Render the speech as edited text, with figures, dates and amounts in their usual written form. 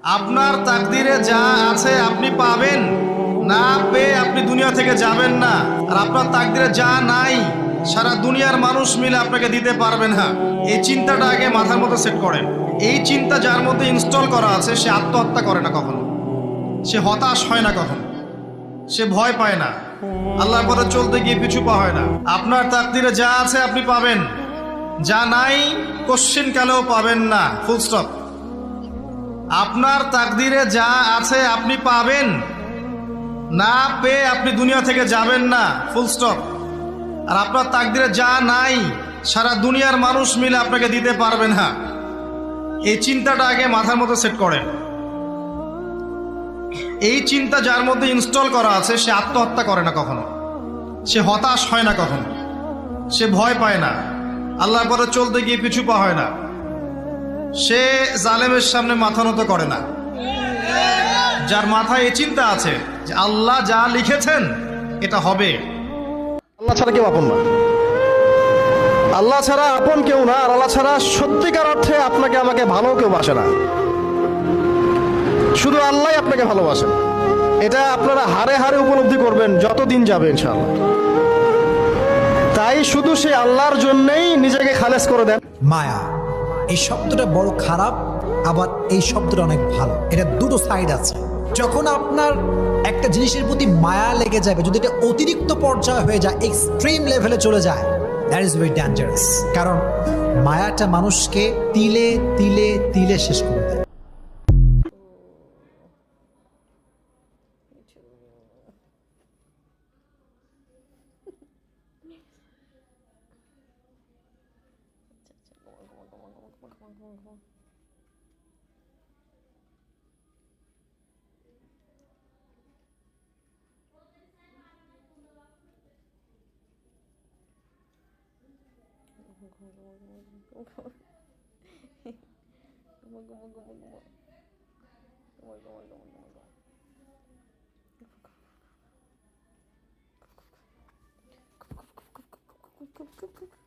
আপনার তাকদিরে যা আছে আপনি পাবেন, না পেয়ে আপনি দুনিয়া থেকে যাবেন না। আর আপনার তাকদিরে যা নাই সারা দুনিয়ার মানুষ মিলে আপনাকে দিতে পারবে না। এই চিন্তাটা আগে মাথার মধ্যে সেট করেন। এই চিন্তা যার মধ্যে ইনস্টল করা আছে সে আত্মহত্যা করে না কখনো, সে হতাশ হয় না কখনো, সে ভয় পায় না, আল্লাহর পথে চলতে গিয়ে পিছু পা হয় না। আপনার তাকদিরে যা আছে আপনি পাবেন, যা নাই কোশ্চিন কালেও পাবেন না, ফুল স্টপ। আপনার তাকদিরে যা আছে আপনি পাবেন, না পেয়ে আপনি দুনিয়া থেকে যাবেন না, ফুল স্টপ। আর আপনার তাকদিরে যা নাই সারা দুনিয়ার মানুষ মিলে আপনাকে দিতে পারবে না। এই চিন্তাটা আগে মাথার মধ্যে সেট করেন। এই চিন্তা যার মধ্যে ইনস্টল করা আছে সে আত্মহত্যা করে না কখনো, সে হতাশ হয় না কখনো, সে ভয় পায় না, আল্লাহর পথে চলতে গিয়ে পিছু পা হয় না, সে জালেমের সামনে মাথা নত করে না। যার মাথায় এই চিন্তা আছে যে আল্লাহ যা লিখেছেন এটা হবে। আল্লাহ ছাড়া কেউ আপন না, আল্লাহ ছাড়া আপন কেউ না, আর আল্লাহ ছাড়া সত্যিকার অর্থে আপনাকে আমাকে ভালো কেউ বাসে না। শুধু আল্লাহ আপনাকে ভালোবাসেন। এটা আপনারা হারে হারে উপলব্ধি করবেন যত দিন যাবে ইনশাআল্লাহ। তাই শুধু সেই আল্লাহর জন্যই নিজেকে খালেস করে দেন। মায়া এই শব্দটা বড় খারাপ, আবার এই শব্দটা অনেক ভালো। এটা দুটো সাইড আছে। যখন আপনার একটা জিনিসের প্রতি মায়া লেগে যাবে, যদি এটা অতিরিক্ত পর্যায়ে হয়ে যায়, এক্সট্রিম লেভেলে চলে যায়, দ্যাট ইজ ভেরি ডেঞ্জারাস। কারণ মায়াটা মানুষকে তিলে তিলে তিলে শেষ করে দেয়। Cook.